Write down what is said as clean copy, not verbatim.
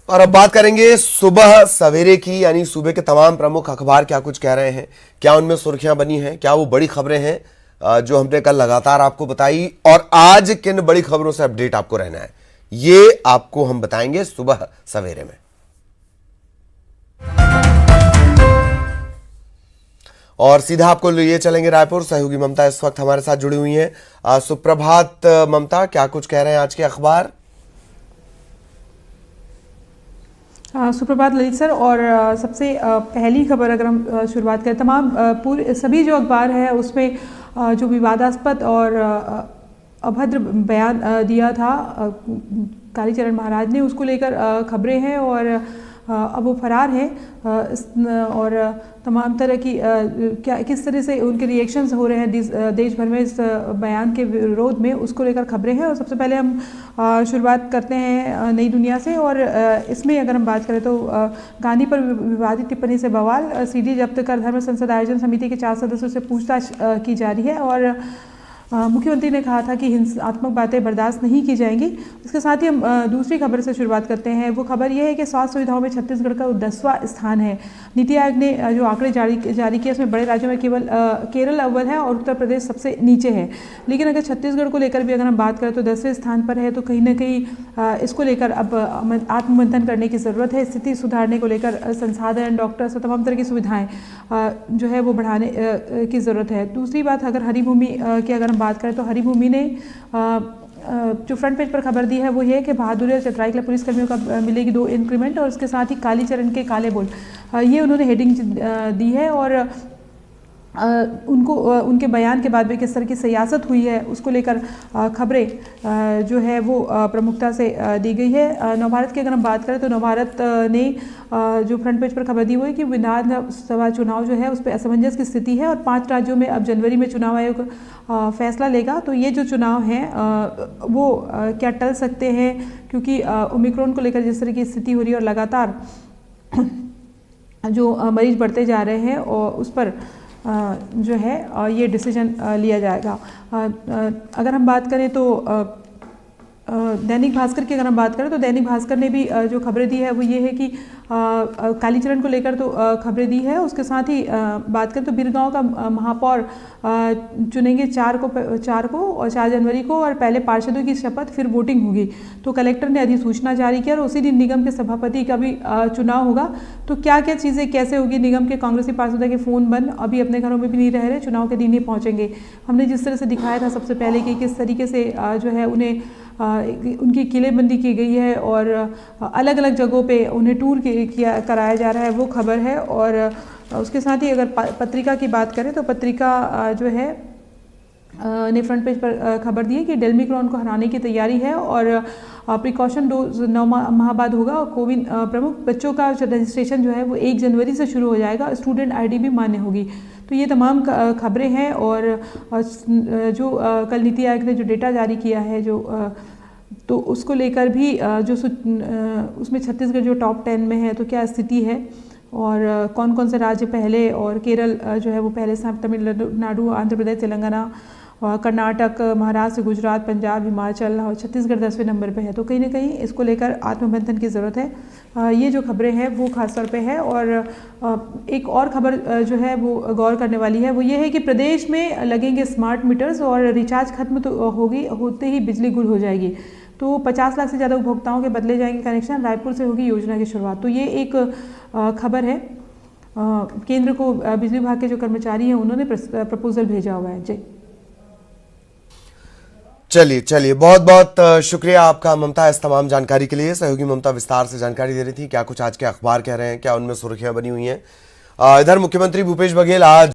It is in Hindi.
और अब बात करेंगे सुबह सवेरे की, यानी सूबे के तमाम प्रमुख अखबार क्या कुछ कह रहे हैं, क्या उनमें सुर्खियां बनी हैं, क्या वो बड़ी खबरें हैं जो हमने कल लगातार आपको बताई, और आज किन बड़ी खबरों से अपडेट आपको रहना है, ये आपको हम बताएंगे सुबह सवेरे में। और सीधा आपको लिए चलेंगे रायपुर। सहयोगी ममता इस वक्त हमारे साथ जुड़ी हुई हैं। सुप्रभात ममता, क्या कुछ कह रहे हैं आज के अखबार? सुप्रभात ललित सर। और सबसे पहली खबर अगर हम शुरुआत करें, तमाम पूरे सभी जो अखबार है उसमें जो विवादास्पद और अभद्र बयान दिया था कालीचरण महाराज ने, उसको लेकर खबरें हैं और अब वो फरार हैं। और तमाम तरह की क्या किस तरह से उनके रिएक्शंस हो रहे हैं देश भर में इस बयान के विरोध में, उसको लेकर खबरें हैं। और सबसे पहले हम शुरुआत करते हैं नई दुनिया से। और इसमें अगर हम बात करें तो गांधी पर विवादित टिप्पणी से बवाल, सीडी जब्त कर धर्म संसद आयोजन समिति के 4 सदस्यों से पूछताछ की जा रही है। और मुख्यमंत्री ने कहा था कि हिंसात्मक बातें बर्दाश्त नहीं की जाएंगी। इसके साथ ही हम दूसरी खबर से शुरुआत करते हैं। वो खबर ये है कि स्वास्थ्य सुविधाओं में छत्तीसगढ़ का 10वां स्थान है। नीति आयोग ने जो आंकड़े जारी किए उसमें बड़े राज्यों में केवल केरल अव्वल है और उत्तर प्रदेश सबसे नीचे है। लेकिन अगर छत्तीसगढ़ को लेकर भी अगर हम बात करें तो 10वें स्थान पर है। तो कहीं ना कहीं इसको लेकर अब आत्ममंथन करने की ज़रूरत है। स्थिति सुधारने को लेकर संसाधन, डॉक्टर्स और तमाम तरह की सुविधाएँ जो है वो बढ़ाने की ज़रूरत है। दूसरी बात, अगर हरिभूमि की अगर बात करें तो हरिभूमि ने जो फ्रंट पेज पर खबर दी है वो ये है कि बहादुरी और चतुराई के लिए पुलिसकर्मियों का मिलेगी 2 इंक्रीमेंट, और उसके साथ ही कालीचरण के काले बोल, ये उन्होंने हेडिंग दी है। और उनके बयान के बाद में किस तरह की सियासत हुई है उसको लेकर खबरें जो है वो प्रमुखता से दी गई है। नवभारत की अगर हम बात करें तो नवभारत ने जो फ्रंट पेज पर खबर दी हुई है कि विधानसभा चुनाव जो है उस पर असमंजस की स्थिति है और 5 राज्यों में अब जनवरी में चुनाव आयोग फैसला लेगा। तो ये जो चुनाव हैं वो क्या टल सकते हैं, क्योंकि ओमिक्रॉन को लेकर जिस तरह की स्थिति हो रही है और लगातार जो मरीज बढ़ते जा रहे हैं और उस पर जो है ये डिसीजन लिया जाएगा। अगर हम बात करें तो दैनिक भास्कर की अगर हम बात करें तो दैनिक भास्कर ने भी जो खबरें दी है वो ये है कि कालीचरण को लेकर तो खबरें दी है। उसके साथ ही बात करें तो बिरगांव का महापौर चुनेंगे 4 को और 4 जनवरी को, और पहले पार्षदों की शपथ फिर वोटिंग होगी। तो कलेक्टर ने अधिसूचना जारी किया और उसी दिन निगम के सभापति का भी चुनाव होगा। तो क्या क्या चीज़ें कैसे होगी, निगम के कांग्रेसी पार्षदों के फ़ोन बंद, अभी अपने घरों में भी नहीं रह रहे, चुनाव के दिन ही पहुँचेंगे। हमने जिस तरह से दिखाया था सबसे पहले कि किस तरीके से जो है उन्हें उनकी किलेबंदी की गई है और अलग अलग जगहों पे उन्हें टूर कराया जा रहा है, वो खबर है। और उसके साथ ही अगर पत्रिका की बात करें तो पत्रिका जो है ने फ्रंट पेज पर खबर दी है कि डेल्मिक्रॉन को हराने की तैयारी है और प्रिकॉशन डोज 9 माह बाद होगा। और कोविन प्रमुख बच्चों का रजिस्ट्रेशन जो है वो 1 जनवरी से शुरू हो जाएगा, स्टूडेंट आईडी भी मान्य होगी। तो ये तमाम खबरें हैं। और जो कल नीति आयोग ने जो डेटा जारी किया है तो उसको लेकर भी जो उसमें छत्तीसगढ़ जो टॉप 10 में है तो क्या स्थिति है और कौन कौन से राज्य पहले, और केरल जो है वो पहले स्थान, तमिलनाडु, आंध्र प्रदेश, तेलंगाना, कर्नाटक, महाराष्ट्र, गुजरात, पंजाब, हिमाचल और छत्तीसगढ़ 10वें नंबर पे है। तो कहीं ना कहीं इसको लेकर आत्ममंथन की ज़रूरत है। ये जो खबरें हैं वो खास तौर पे है। और एक और खबर जो है वो गौर करने वाली है, वो ये है कि प्रदेश में लगेंगे स्मार्ट मीटर्स और रिचार्ज खत्म तो होते ही बिजली गुल हो जाएगी। तो 50 लाख से ज़्यादा उपभोक्ताओं के बदले जाएंगे कनेक्शन, रायपुर से होगी योजना की शुरुआत। तो ये एक खबर है। केंद्र को बिजली विभाग के जो कर्मचारी हैं उन्होंने प्रपोजल भेजा हुआ है। जय। चलिए बहुत बहुत शुक्रिया आपका ममता, इस तमाम जानकारी के लिए। सहयोगी ममता विस्तार से जानकारी दे रही थी क्या कुछ आज के अखबार कह रहे हैं, क्या उनमें सुर्खियां बनी हुई हैं। इधर मुख्यमंत्री भूपेश बघेल आज